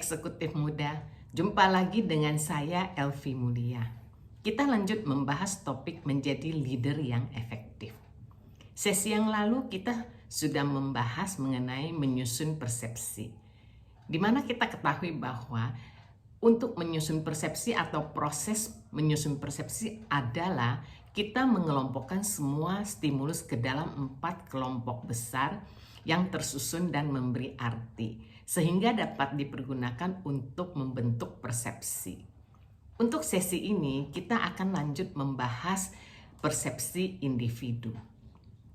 eksekutif muda, jumpa lagi dengan saya Elvi Mulia. Kita lanjut membahas topik menjadi leader yang efektif. Sesi yang lalu kita sudah membahas mengenai menyusun persepsi, di mana kita ketahui bahwa untuk menyusun persepsi atau proses menyusun persepsi adalah kita mengelompokkan semua stimulus ke dalam 4 kelompok besar yang tersusun dan memberi arti, sehingga dapat dipergunakan untuk membentuk persepsi. Untuk sesi ini, kita akan lanjut membahas persepsi individu.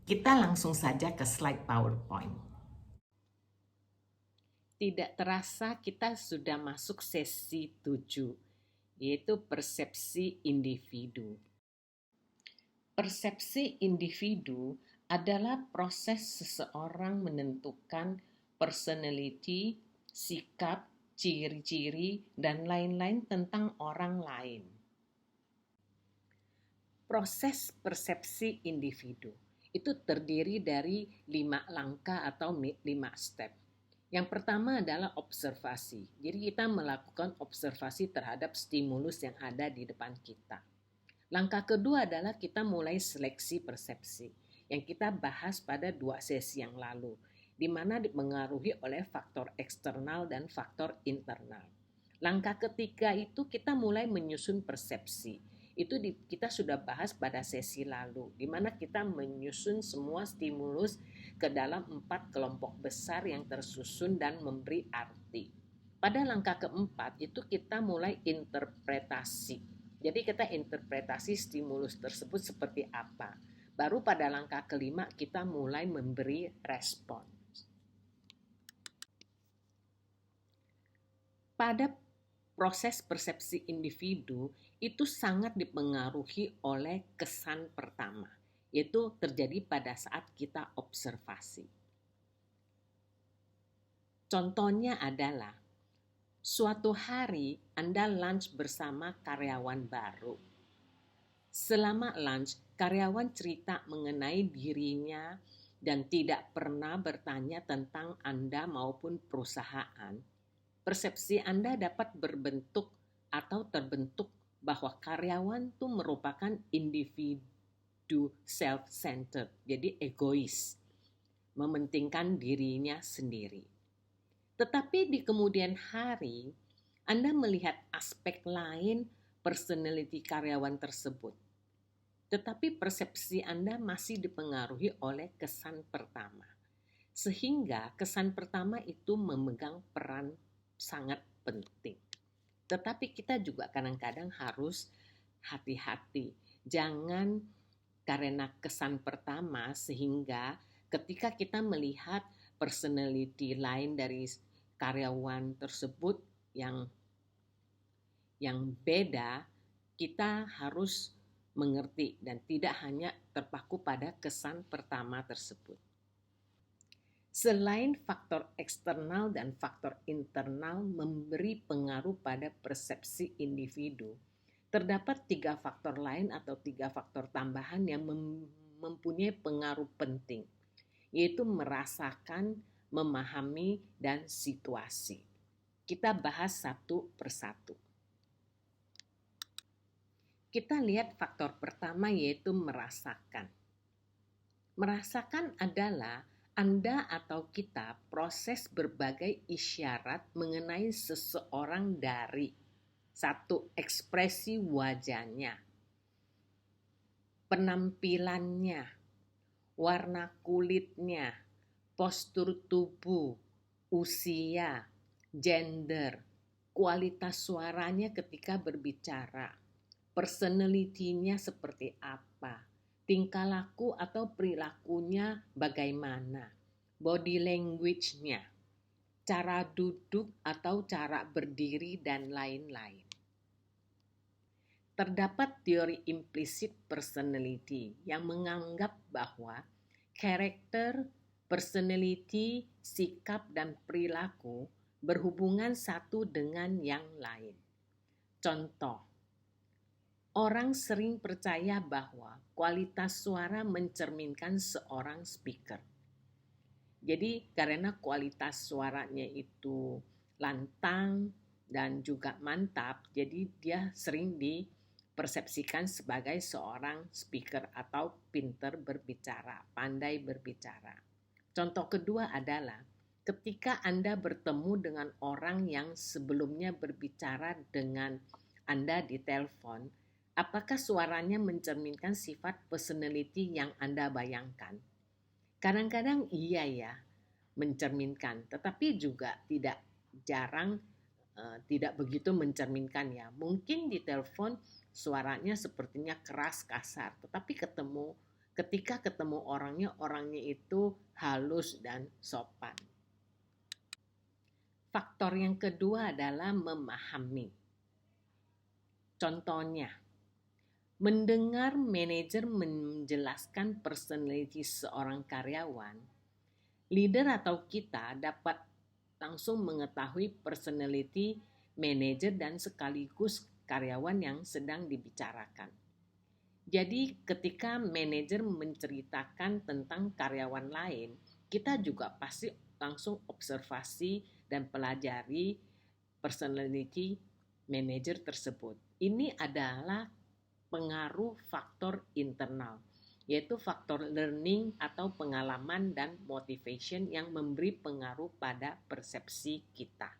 Kita langsung saja ke slide PowerPoint. Tidak terasa kita sudah masuk sesi 7, yaitu persepsi individu. Persepsi individu adalah proses seseorang menentukan personality, sikap, ciri-ciri, dan lain-lain tentang orang lain. Proses persepsi individu itu terdiri dari 5 langkah atau 5 step. Yang pertama adalah observasi. Jadi kita melakukan observasi terhadap stimulus yang ada di depan kita. Langkah kedua adalah kita mulai seleksi persepsi yang kita bahas pada 2 sesi yang lalu, di mana dipengaruhi oleh faktor eksternal dan faktor internal. Langkah ketiga itu kita mulai menyusun persepsi. Itu kita sudah bahas pada sesi lalu, di mana kita menyusun semua stimulus ke dalam 4 kelompok besar yang tersusun dan memberi arti. Pada langkah keempat itu kita mulai interpretasi. Jadi kita interpretasi stimulus tersebut seperti apa. Baru pada langkah kelima kita mulai memberi respon. Pada proses persepsi individu itu sangat dipengaruhi oleh kesan pertama, yaitu terjadi pada saat kita observasi. Contohnya adalah suatu hari Anda lunch bersama karyawan baru. Selama lunch, karyawan cerita mengenai dirinya dan tidak pernah bertanya tentang Anda maupun perusahaan. Persepsi Anda dapat berbentuk atau terbentuk bahwa karyawan itu merupakan individu self-centered, jadi egois, mementingkan dirinya sendiri. Tetapi di kemudian hari, Anda melihat aspek lain personality karyawan tersebut. Tetapi persepsi Anda masih dipengaruhi oleh kesan pertama. Sehingga kesan pertama itu memegang peran sangat penting. Tetapi kita juga kadang-kadang harus hati-hati. Jangan karena kesan pertama sehingga ketika kita melihat personality lain dari karyawan tersebut yang beda, kita harus mengerti dan tidak hanya terpaku pada kesan pertama tersebut. Selain faktor eksternal dan faktor internal memberi pengaruh pada persepsi individu, terdapat 3 faktor lain atau 3 faktor tambahan yang mempunyai pengaruh penting, yaitu merasakan, memahami, dan situasi. Kita bahas satu persatu. Kita lihat faktor pertama yaitu merasakan. Merasakan adalah Anda atau kita proses berbagai isyarat mengenai seseorang dari satu, ekspresi wajahnya, penampilannya, warna kulitnya, postur tubuh, usia, gender, kualitas suaranya ketika berbicara, personality-nya seperti apa, tingkah laku atau perilakunya bagaimana, body language-nya, cara duduk atau cara berdiri, dan lain-lain. Terdapat teori implisit personality yang menganggap bahwa karakter, personality, sikap, dan perilaku berhubungan satu dengan yang lain. Contoh, orang sering percaya bahwa kualitas suara mencerminkan seorang speaker. Jadi karena kualitas suaranya itu lantang dan juga mantap, jadi dia sering dipersepsikan sebagai seorang speaker atau pintar berbicara, pandai berbicara. Contoh kedua adalah ketika Anda bertemu dengan orang yang sebelumnya berbicara dengan Anda di telepon, apakah suaranya mencerminkan sifat personality yang Anda bayangkan? Kadang-kadang iya ya, mencerminkan, tetapi juga tidak jarang tidak begitu mencerminkan ya. Mungkin di telepon suaranya sepertinya keras kasar, tetapi ketika ketemu orangnya itu halus dan sopan. Faktor yang kedua adalah memahami. Contohnya, mendengar manajer menjelaskan personality seorang karyawan, leader atau kita dapat langsung mengetahui personality manajer dan sekaligus karyawan yang sedang dibicarakan. Jadi ketika manajer menceritakan tentang karyawan lain, kita juga pasti langsung observasi dan pelajari personality manager tersebut. Ini adalah pengaruh faktor internal, yaitu faktor learning atau pengalaman dan motivation yang memberi pengaruh pada persepsi kita.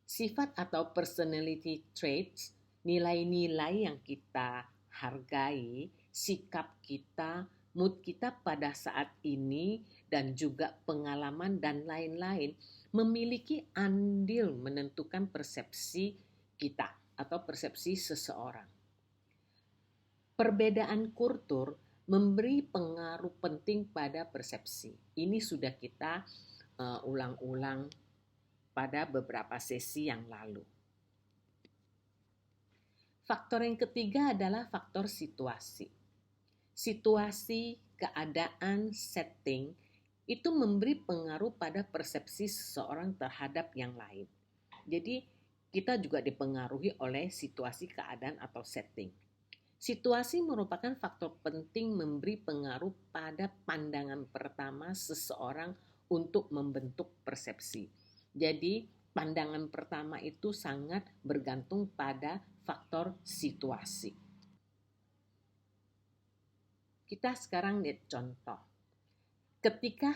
Sifat atau personality traits, nilai-nilai yang kita hargai, sikap kita, mood kita pada saat ini, dan juga pengalaman dan lain-lain memiliki andil menentukan persepsi kita atau persepsi seseorang. Perbedaan kultur memberi pengaruh penting pada persepsi. Ini sudah kita ulang-ulang pada beberapa sesi yang lalu. Faktor yang ketiga adalah faktor situasi. Situasi, keadaan, setting itu memberi pengaruh pada persepsi seseorang terhadap yang lain. Jadi kita juga dipengaruhi oleh situasi, keadaan, atau setting. Situasi merupakan faktor penting memberi pengaruh pada pandangan pertama seseorang untuk membentuk persepsi. Jadi pandangan pertama itu sangat bergantung pada faktor situasi. Kita sekarang lihat contoh. Ketika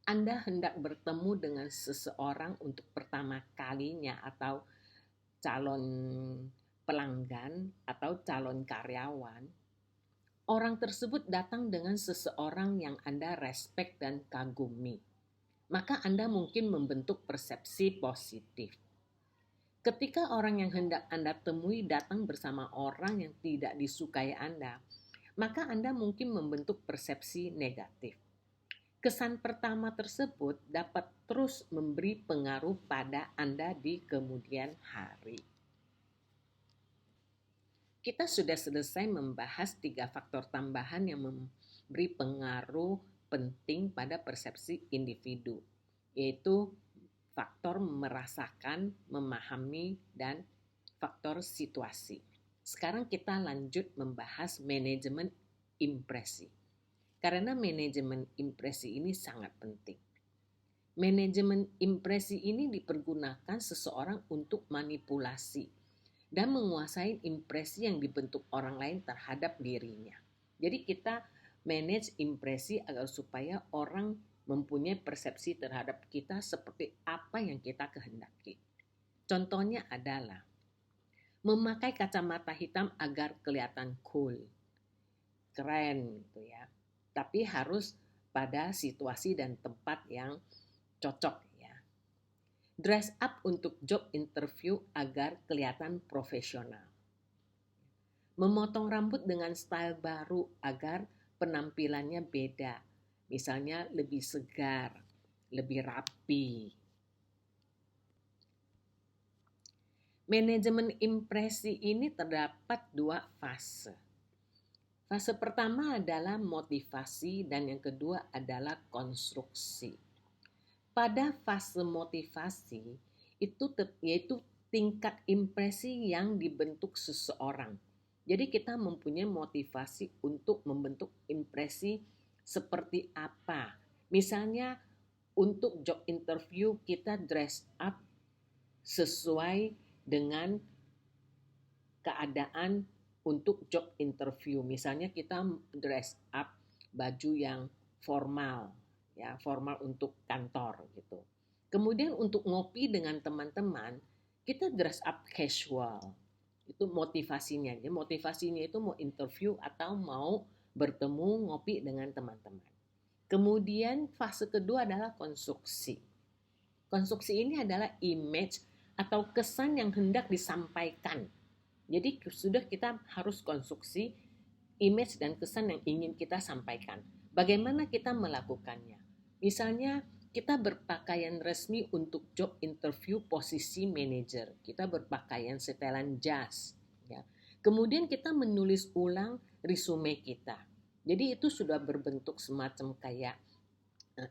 Anda hendak bertemu dengan seseorang untuk pertama kalinya atau calon pelanggan atau calon karyawan, orang tersebut datang dengan seseorang yang Anda respect dan kagumi. Maka Anda mungkin membentuk persepsi positif. Ketika orang yang hendak Anda temui datang bersama orang yang tidak disukai Anda, maka Anda mungkin membentuk persepsi negatif. Kesan pertama tersebut dapat terus memberi pengaruh pada Anda di kemudian hari. Kita sudah selesai membahas 3 faktor tambahan yang memberi pengaruh penting pada persepsi individu, yaitu faktor merasakan, memahami, dan faktor situasi. Sekarang kita lanjut membahas manajemen impresi. Karena manajemen impresi ini sangat penting. Manajemen impresi ini dipergunakan seseorang untuk manipulasi dan menguasai impresi yang dibentuk orang lain terhadap dirinya. Jadi kita manage impresi agar supaya orang mempunyai persepsi terhadap kita seperti apa yang kita kehendaki. Contohnya adalah memakai kacamata hitam agar kelihatan cool, keren gitu ya. Tapi harus pada situasi dan tempat yang cocok ya. Dress up untuk job interview agar kelihatan profesional. Memotong rambut dengan style baru agar penampilannya beda. Misalnya lebih segar, lebih rapi. Manajemen impresi ini terdapat 2 fase. Fase pertama adalah motivasi dan yang kedua adalah konstruksi. Pada fase motivasi itu yaitu tingkat impresi yang dibentuk seseorang. Jadi kita mempunyai motivasi untuk membentuk impresi seperti apa. Misalnya untuk job interview kita dress up sesuai dengan keadaan untuk job interview. Misalnya kita dress up baju yang formal, ya, formal untuk kantor gitu. Kemudian untuk ngopi dengan teman-teman, kita dress up casual. Itu motivasinya. Jadi motivasinya itu mau interview atau mau bertemu ngopi dengan teman-teman. Kemudian fase kedua adalah konstruksi. Konstruksi ini adalah image atau kesan yang hendak disampaikan. Jadi sudah kita harus konstruksi image dan kesan yang ingin kita sampaikan. Bagaimana kita melakukannya? Misalnya kita berpakaian resmi untuk job interview posisi manajer. Kita berpakaian setelan jas. Ya. Kemudian kita menulis ulang resume kita. Jadi itu sudah berbentuk semacam kayak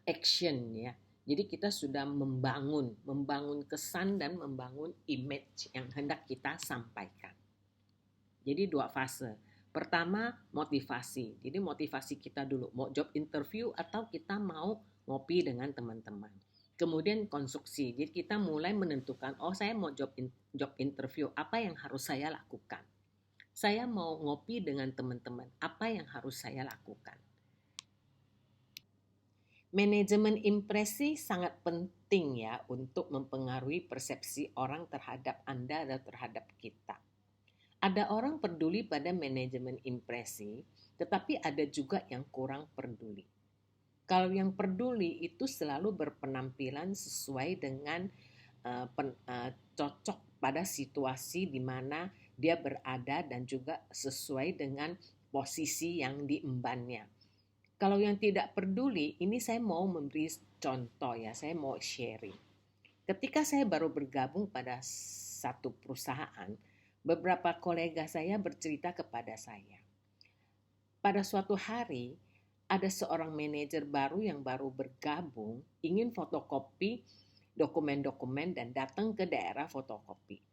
action ya. Jadi kita sudah membangun kesan dan membangun image yang hendak kita sampaikan. Jadi 2 fase. Pertama motivasi. Jadi motivasi kita dulu mau job interview atau kita mau ngopi dengan teman-teman. Kemudian konstruksi. Jadi kita mulai menentukan, saya mau job interview, apa yang harus saya lakukan? Saya mau ngopi dengan teman-teman, apa yang harus saya lakukan? Manajemen impresi sangat penting ya untuk mempengaruhi persepsi orang terhadap Anda dan terhadap kita. Ada orang peduli pada manajemen impresi, tetapi ada juga yang kurang peduli. Kalau yang peduli itu selalu berpenampilan sesuai dengan cocok pada situasi di mana dia berada dan juga sesuai dengan posisi yang diembannya. Kalau yang tidak peduli, ini saya mau memberi contoh ya, saya mau sharing. Ketika saya baru bergabung pada satu perusahaan, beberapa kolega saya bercerita kepada saya. Pada suatu hari, ada seorang manajer baru yang baru bergabung, ingin fotokopi dokumen-dokumen dan datang ke daerah fotokopi.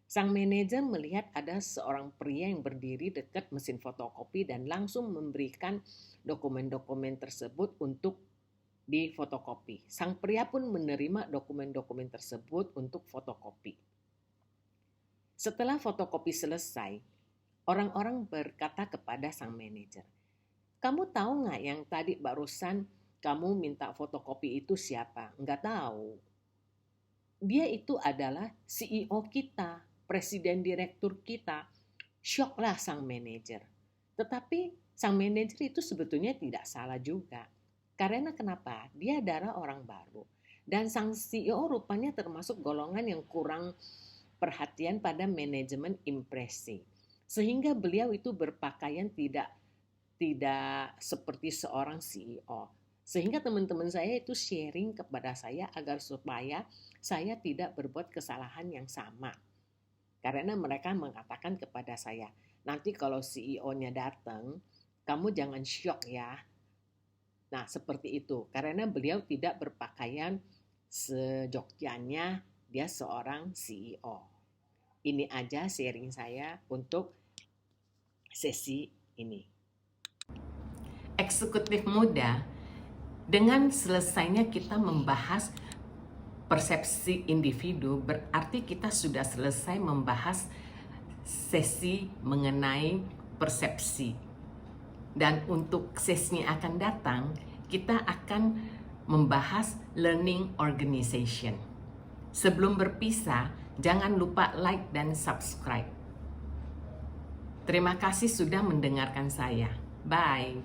Sang manajer melihat ada seorang pria yang berdiri dekat mesin fotokopi dan langsung memberikan dokumen-dokumen tersebut untuk difotokopi. Sang pria pun menerima dokumen-dokumen tersebut untuk fotokopi. Setelah fotokopi selesai, orang-orang berkata kepada sang manajer, "Kamu tahu nggak yang tadi barusan kamu minta fotokopi itu siapa?" "Nggak tahu." "Dia itu adalah CEO kita, presiden direktur kita." Syoklah sang manajer. Tetapi sang manajer itu sebetulnya tidak salah juga. Karena kenapa? Dia adalah orang baru. Dan sang CEO rupanya termasuk golongan yang kurang perhatian pada manajemen impresi. Sehingga beliau itu berpakaian tidak seperti seorang CEO. Sehingga teman-teman saya itu sharing kepada saya agar supaya saya tidak berbuat kesalahan yang sama. Karena mereka mengatakan kepada saya, nanti kalau CEO-nya datang, kamu jangan syok ya. Nah seperti itu, karena beliau tidak berpakaian sejogjanya dia seorang CEO. Ini aja sharing saya untuk sesi ini. Eksekutif muda, dengan selesainya kita membahas persepsi individu, berarti kita sudah selesai membahas sesi mengenai persepsi. Dan untuk sesi yang akan datang, kita akan membahas learning organization. Sebelum berpisah, jangan lupa like dan subscribe. Terima kasih sudah mendengarkan saya. Bye.